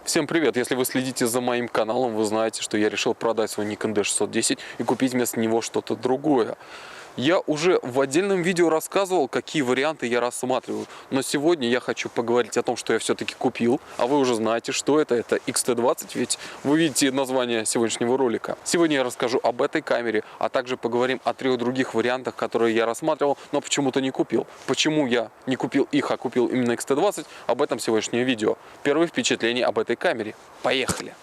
Всем привет! Если вы следите за моим каналом, вы знаете, что я решил продать свой Nikon D610 и купить вместо него что-то другое. Я уже в отдельном видео рассказывал, какие варианты я рассматриваю, но сегодня я хочу поговорить о том, что я все-таки купил, а вы уже знаете, что это XT20, ведь вы видите название сегодняшнего ролика. Сегодня я расскажу об этой камере, а также поговорим о 3 других вариантах, которые я рассматривал, но почему-то не купил. Почему я не купил их, а купил именно XT20, об этом сегодняшнее видео. Первые впечатления об этой камере. Поехали!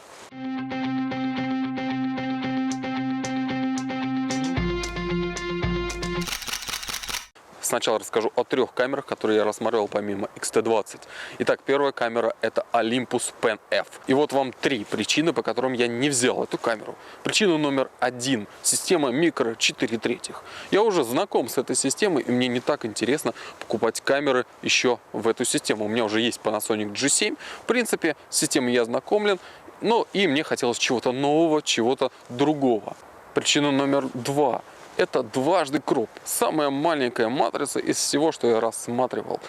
Сначала расскажу о 3 камерах, которые я рассматривал помимо XT20. Итак, первая камера — это Olympus Pen F. И вот вам 3 причины, по которым я не взял эту камеру. Причина номер 1. Система микро 4/3. Я уже знаком с этой системой, и мне не так интересно покупать камеры еще в эту систему. У меня уже есть Panasonic G7. В принципе, с системой я знакомлен, но и мне хотелось чего-то нового, чего-то другого. Причина номер 2. Это дважды кроп. Самая маленькая матрица из всего, что я рассматривал.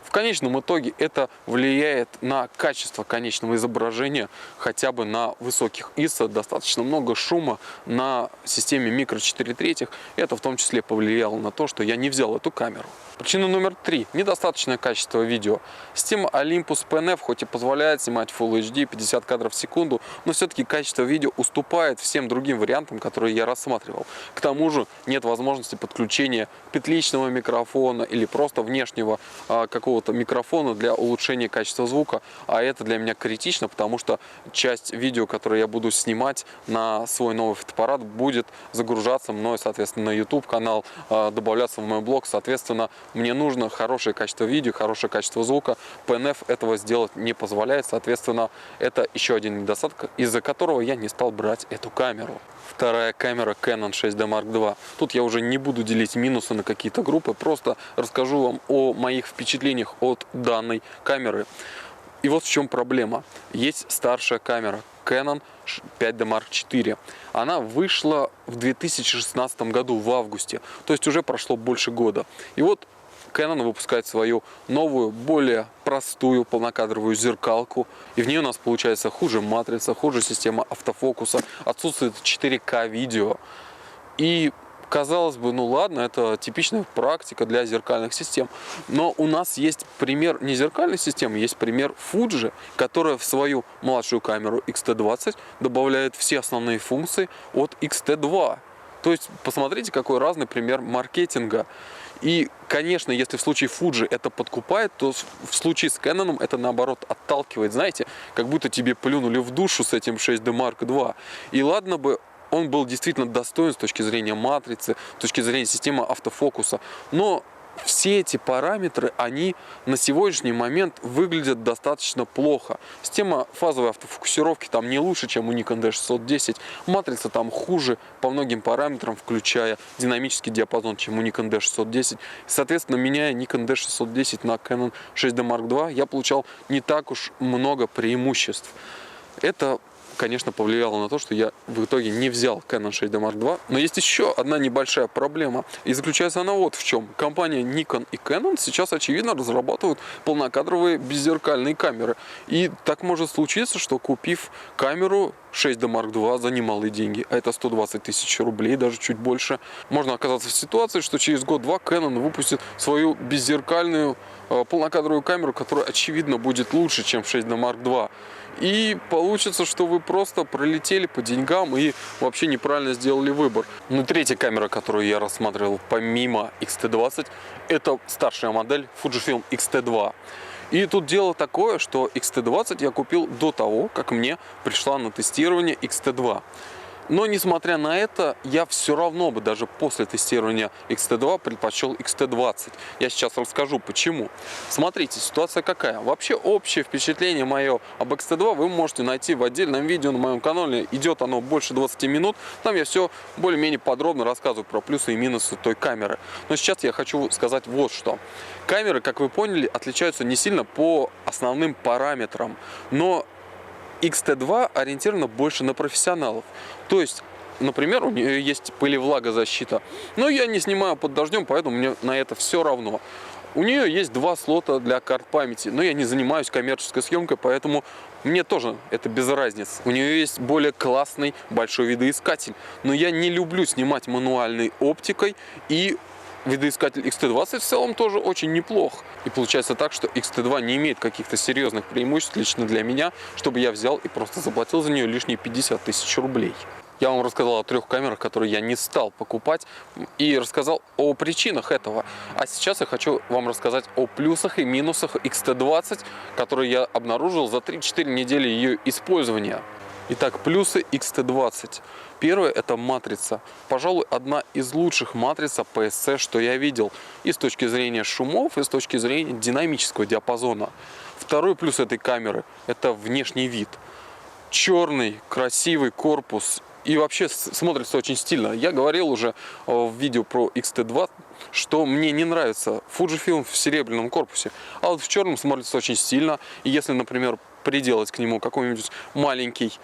В конечном итоге это влияет на качество конечного изображения, хотя бы на высоких ISO, достаточно много шума на системе микро 4/3. Это в том числе повлияло на то, что я не взял эту камеру. Причина номер 3. Недостаточное качество видео. Система Olympus Pen F хоть и позволяет снимать Full HD 50 кадров в секунду, но все-таки качество видео уступает всем другим вариантам, которые я рассматривал. К тому же нет возможности подключения петличного микрофона или просто внешнего какого-то микрофона для улучшения качества звука. А это для меня критично, потому что часть видео, которое я буду снимать на свой новый фотоаппарат, будет загружаться мной, соответственно, на YouTube канал, добавляться в мой блог. Соответственно, мне нужно хорошее качество видео, хорошее качество звука. Pen F этого сделать не позволяет. Соответственно, это еще один недостаток, из-за которого я не стал брать эту камеру. Вторая камера Canon 6D Mark II. Тут я уже не буду делить минусы на какие-то группы, просто расскажу вам о моих впечатлениях от данной камеры. И вот в чем проблема. Есть старшая камера Canon 5D Mark IV. Она вышла в 2016 году в августе, то есть уже прошло больше года. И вот Canon выпускает свою новую, более простую полнокадровую зеркалку. И в ней у нас получается хуже матрица, хуже система автофокуса, отсутствует 4К видео. И казалось бы, ну ладно, это типичная практика для зеркальных систем. Но у нас есть пример не зеркальной системы, есть пример Fuji, которая в свою младшую камеру XT20 добавляет все основные функции от XT2. То есть посмотрите, какой разный пример маркетинга. И, конечно, если в случае Fuji это подкупает, то в случае с Canon это наоборот отталкивает. Знаете, как будто тебе плюнули в душу с этим 6D Mark II. И ладно бы он был действительно достоин с точки зрения матрицы, с точки зрения системы автофокуса. Но все эти параметры, они на сегодняшний момент выглядят достаточно плохо. Система фазовой автофокусировки там не лучше, чем у Nikon D610. Матрица там хуже по многим параметрам, включая динамический диапазон, чем у Nikon D610. Соответственно, меняя Nikon D610 на Canon 6D Mark II, я получал не так уж много преимуществ. Это, конечно, повлияло на то, что я в итоге не взял Canon 6D Mark II. Но есть еще одна небольшая проблема. И заключается она вот в чем. Компания Nikon и Canon сейчас, очевидно, разрабатывают полнокадровые беззеркальные камеры. И так может случиться, что купив камеру 6D Mark II за немалые деньги, а это 120 тысяч рублей, даже чуть больше, можно оказаться в ситуации, что через год-два Canon выпустит свою беззеркальную полнокадровую камеру, которая, очевидно, будет лучше, чем 6D Mark II. И получится, что вы просто пролетели по деньгам и вообще неправильно сделали выбор. Ну, третья камера, которую я рассматривал помимо XT20, это старшая модель Fujifilm X-T2. И тут дело такое, что XT20 я купил до того, как мне пришла на тестирование XT2. Но, несмотря на это, я все равно бы даже после тестирования XT2 предпочел XT20. Я сейчас расскажу, почему. Смотрите, ситуация какая. Вообще, общее впечатление мое об XT2 вы можете найти в отдельном видео на моем канале. Идет оно больше 20 минут. Там я все более-менее подробно рассказываю про плюсы и минусы той камеры. Но сейчас я хочу сказать вот что. Камеры, как вы поняли, отличаются не сильно по основным параметрам. Но XT2 ориентирована больше на профессионалов. То есть, например, у нее есть пылевлагозащита. Но я не снимаю под дождем, поэтому мне на это все равно. У нее есть 2 слота для карт памяти, но я не занимаюсь коммерческой съемкой, поэтому мне тоже это без разницы. У нее есть более классный большой видоискатель, но я не люблю снимать мануальной оптикой, и видоискатель X-T20 в целом тоже очень неплох. И получается так, что X-T2 не имеет каких-то серьезных преимуществ лично для меня, чтобы я взял и просто заплатил за нее лишние 50 тысяч рублей. Я вам рассказал о 3 камерах, которые я не стал покупать, и рассказал о причинах этого. А сейчас я хочу вам рассказать о плюсах и минусах X-T20, которые я обнаружил за 3-4 недели ее использования. Итак, плюсы X-T20. Первое – это матрица. Пожалуй, одна из лучших матриц APS-C, что я видел. И с точки зрения шумов, и с точки зрения динамического диапазона. Второй плюс этой камеры – это внешний вид. Черный, красивый корпус. И вообще смотрится очень стильно. Я говорил уже в видео про X-T2, что мне не нравится Fujifilm в серебряном корпусе. А вот в черном смотрится очень стильно. И если, например, приделать к нему какой-нибудь маленький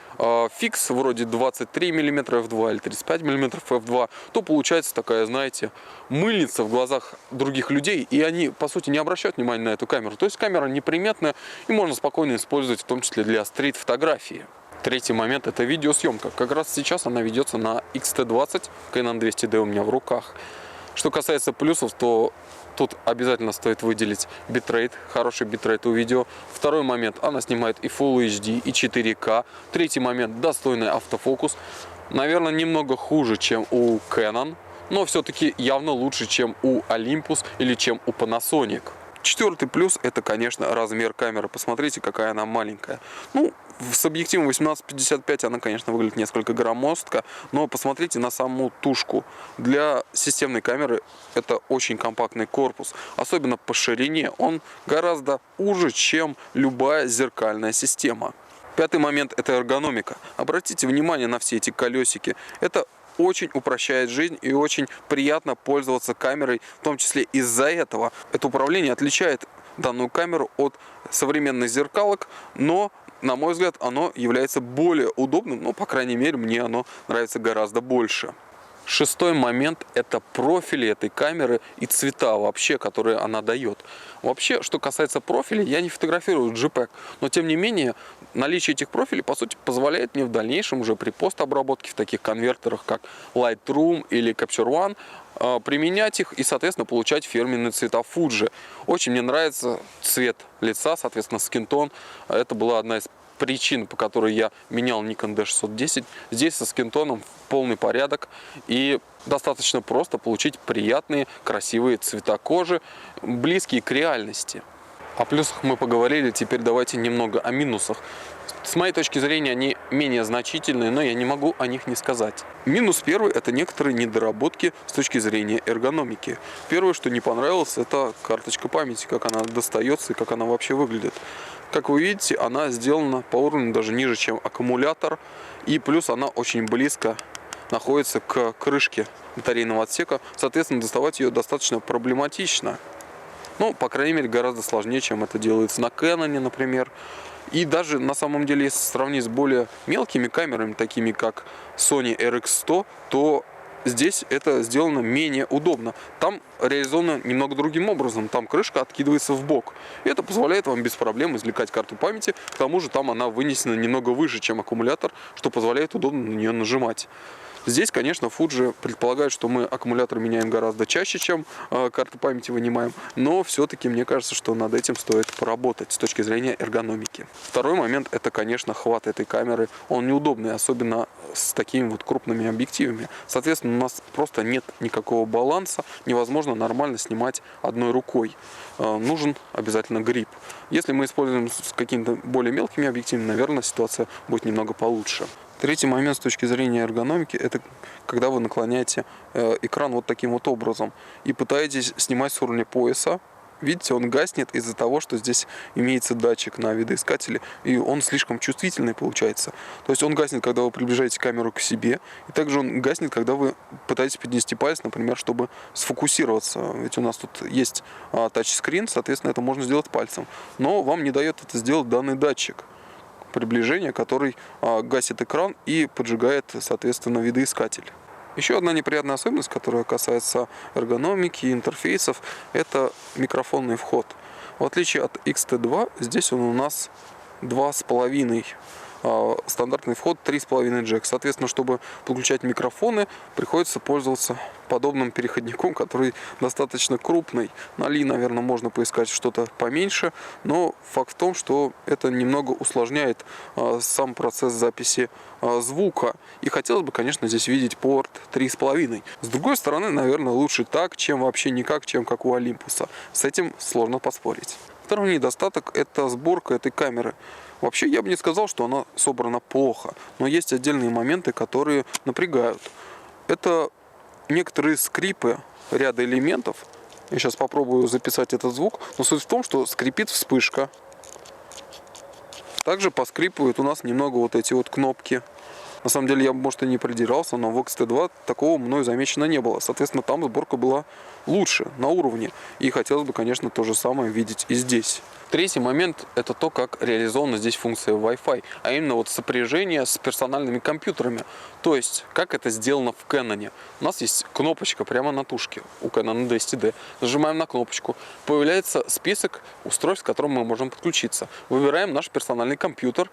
фикс, вроде 23 мм f2 или 35 мм f2, то получается такая, знаете, мыльница в глазах других людей. И они, по сути, не обращают внимания на эту камеру. То есть камера неприметная и можно спокойно использовать, в том числе для стрит-фотографии. Третий момент – это видеосъемка. Как раз сейчас она ведется на X-T20, Canon 200D у меня в руках. Что касается плюсов, то тут обязательно стоит выделить битрейт, хороший битрейт у видео. Второй момент – она снимает и Full HD, и 4К. Третий момент – достойный автофокус. Наверное, немного хуже, чем у Canon, но все-таки явно лучше, чем у Olympus или чем у Panasonic. Четвертый плюс – это, конечно, размер камеры. Посмотрите, какая она маленькая. Ну, с объективом 18-55 она, конечно, выглядит несколько громоздко, но посмотрите на саму тушку. Для системной камеры это очень компактный корпус. Особенно по ширине он гораздо уже, чем любая зеркальная система. Пятый момент – это эргономика. Обратите внимание на все эти колесики. Это очень упрощает жизнь и очень приятно пользоваться камерой, в том числе из-за этого. Это управление отличает данную камеру от современных зеркалок, но, на мой взгляд, оно является более удобным, ну, по крайней мере, мне оно нравится гораздо больше. Шестой момент – это профили этой камеры и цвета вообще, которые она дает. Вообще, что касается профилей, я не фотографирую JPEG, но тем не менее, наличие этих профилей, по сути, позволяет мне в дальнейшем уже при постобработке в таких конвертерах, как Lightroom или Capture One, применять их и, соответственно, получать фирменные цвета Fuji. Очень мне нравится цвет лица, соответственно, скинтон. Это была одна из причин, по которой я менял Nikon D610. Здесь со скинтоном полный порядок и достаточно просто получить приятные, красивые цвета кожи, близкие к реальности. О плюсах мы поговорили, теперь давайте немного о минусах. С моей точки зрения они менее значительные, но я не могу о них не сказать. Минус первый – это некоторые недоработки с точки зрения эргономики. Первое, что не понравилось, это карточка памяти, как она достается и как она вообще выглядит. Как вы видите, она сделана по уровню даже ниже, чем аккумулятор, и плюс она очень близко находится к крышке батарейного отсека, соответственно, доставать ее достаточно проблематично. Ну, по крайней мере, гораздо сложнее, чем это делается на Canon, например. И даже на самом деле, если сравнить с более мелкими камерами, такими как Sony RX100, то здесь это сделано менее удобно. Там реализовано немного другим образом. Там крышка откидывается в бок. И это позволяет вам без проблем извлекать карту памяти. К тому же там она вынесена немного выше, чем аккумулятор, что позволяет удобно на нее нажимать. Здесь, конечно, Fuji предполагает, что мы аккумулятор меняем гораздо чаще, чем карты памяти вынимаем, но все-таки мне кажется, что над этим стоит поработать с точки зрения эргономики. Второй момент – это, конечно, хват этой камеры. Он неудобный, особенно с такими вот крупными объективами. Соответственно, у нас просто нет никакого баланса, невозможно нормально снимать одной рукой. Нужен обязательно грипп. Если мы используем с какими-то более мелкими объективами, наверное, ситуация будет немного получше. Третий момент с точки зрения эргономики – это когда вы наклоняете экран вот таким вот образом и пытаетесь снимать с уровня пояса. Видите, он гаснет из-за того, что здесь имеется датчик на видоискателе, и он слишком чувствительный получается. То есть он гаснет, когда вы приближаете камеру к себе, и также он гаснет, когда вы пытаетесь поднести палец, например, чтобы сфокусироваться. Ведь у нас тут есть тачскрин, соответственно, это можно сделать пальцем. Но вам не дает это сделать данный датчик приближения, который гасит экран и поджигает, соответственно, видоискатель. Еще одна неприятная особенность, которая касается эргономики и интерфейсов, это микрофонный вход. В отличие от XT2, здесь он у нас 2,5. Стандартный вход 3,5 джек. Соответственно, чтобы подключать микрофоны, приходится пользоваться подобным переходником, который достаточно крупный. На Ли, наверное, можно поискать что-то поменьше, но факт в том, что это немного усложняет сам процесс записи звука. И хотелось бы, конечно, здесь видеть порт 3,5. С другой стороны, наверное, лучше так, чем вообще никак, чем как у Олимпуса. С этим сложно поспорить. Второй недостаток – это сборка этой камеры. Вообще, я бы не сказал, что она собрана плохо, но есть отдельные моменты, которые напрягают. Это некоторые скрипы ряда элементов. Я сейчас попробую записать этот звук, но суть в том, что скрипит вспышка. Также поскрипывают у нас немного вот эти вот кнопки. На самом деле, я бы, может, и не придирался, но в XT2 такого мною замечено не было. Соответственно, там сборка была лучше, на уровне. И хотелось бы, конечно, то же самое видеть и здесь. Третий момент – это то, как реализована здесь функция Wi-Fi, а именно вот сопряжение с персональными компьютерами. То есть, как это сделано в Canon. У нас есть кнопочка прямо на тушке у Canon D10D. Нажимаем на кнопочку, появляется список устройств, к которым мы можем подключиться. Выбираем наш персональный компьютер.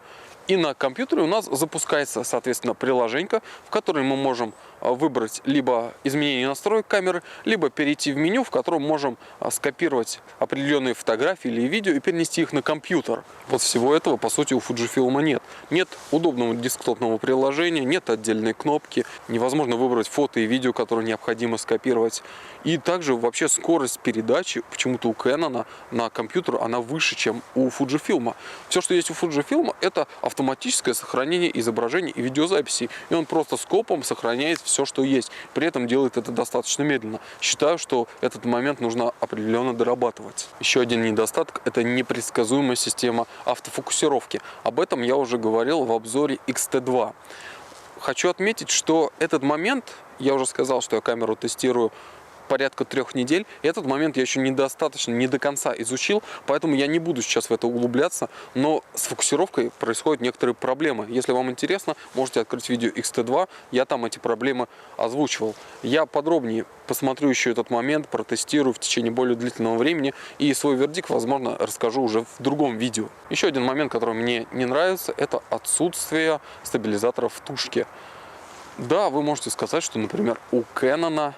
И на компьютере у нас запускается, соответственно, приложенька, в которой мы можем выбрать либо изменение настроек камеры, либо перейти в меню, в котором можем скопировать определенные фотографии или видео и перенести их на компьютер. Вот всего этого, по сути, у Fujifilm нет. Нет удобного десктопного приложения, нет отдельной кнопки, невозможно выбрать фото и видео, которые необходимо скопировать. И также вообще скорость передачи почему-то у Canon на компьютер она выше, чем у Fujifilm. Все, что есть у Fujifilm, это автоматическое сохранение изображений и видеозаписей. И он просто скопом сохраняет все, что есть. При этом делает это достаточно медленно. Считаю, что этот момент нужно определенно дорабатывать. Еще один недостаток – это непредсказуемая система автофокусировки. Об этом я уже говорил в обзоре XT2. Хочу отметить, что этот момент, я уже сказал, что я камеру тестирую порядка 3 недель. И этот момент я еще недостаточно, не до конца изучил, поэтому я не буду сейчас в это углубляться, но с фокусировкой происходят некоторые проблемы. Если вам интересно, можете открыть видео XT2, я там эти проблемы озвучивал. Я подробнее посмотрю еще этот момент, протестирую в течение более длительного времени и свой вердикт, возможно, расскажу уже в другом видео. Еще один момент, который мне не нравится, это отсутствие стабилизатора в тушке. Да, вы можете сказать, что, например, у Canon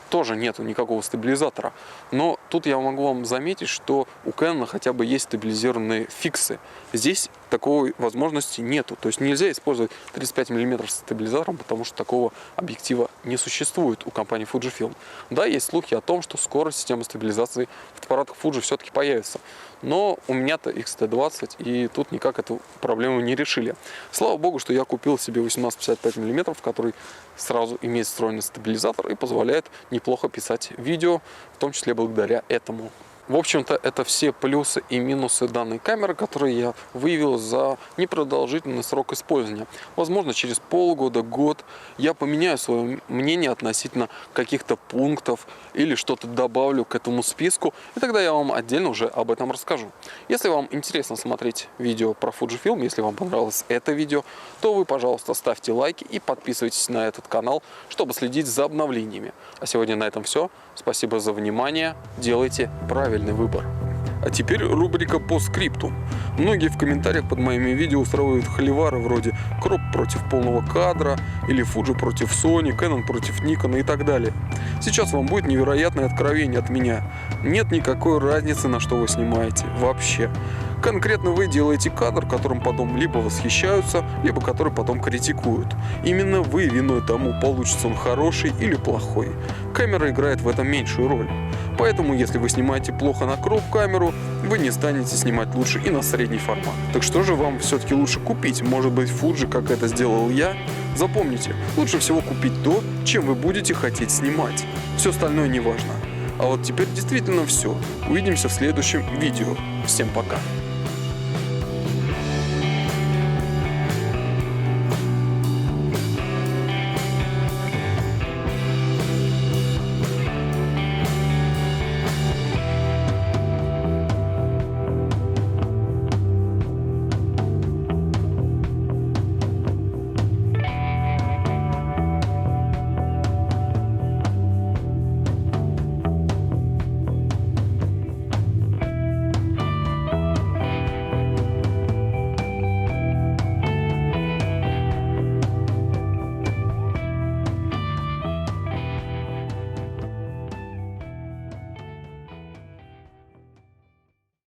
тоже нету никакого стабилизатора. Но тут я могу вам заметить, что у Canon хотя бы есть стабилизированные фиксы. Здесь такой возможности нету. То есть нельзя использовать 35 мм стабилизатором, потому что такого объектива не существует у компании Fujifilm. Да, есть слухи о том, что скоро система стабилизации в аппаратах Fuji все-таки появится. Но у меня-то XT20, и тут никак эту проблему не решили. Слава богу, что я купил себе 18-55 мм, который сразу имеет встроенный стабилизатор и позволяет неплохо писать видео, в том числе благодаря этому. В общем-то, это все плюсы и минусы данной камеры, которые я выявил за непродолжительный срок использования. Возможно, через полгода, год я поменяю свое мнение относительно каких-то пунктов или что-то добавлю к этому списку, и тогда я вам отдельно уже об этом расскажу. Если вам интересно смотреть видео про Fujifilm, если вам понравилось это видео, то вы, пожалуйста, ставьте лайки и подписывайтесь на этот канал, чтобы следить за обновлениями. А сегодня на этом все. Спасибо за внимание. Делайте правильный выбор. А теперь рубрика по скрипту. Многие в комментариях под моими видео устраивают холивары вроде кроп против полного кадра, или Fuji против Sony, Canon против Nikon и так далее. Сейчас вам будет невероятное откровение от меня. Нет никакой разницы, на что вы снимаете. Вообще. Конкретно вы делаете кадр, которым потом либо восхищаются, либо который потом критикуют. Именно вы виной тому, получится он хороший или плохой. Камера играет в этом меньшую роль. Поэтому, если вы снимаете плохо на кроп-камеру, вы не станете снимать лучше и на средний формат. Так что же вам все-таки лучше купить? Может быть, Fuji, как это сделал я? Запомните, лучше всего купить то, чем вы будете хотеть снимать. Все остальное не важно. А вот теперь действительно все. Увидимся в следующем видео. Всем пока.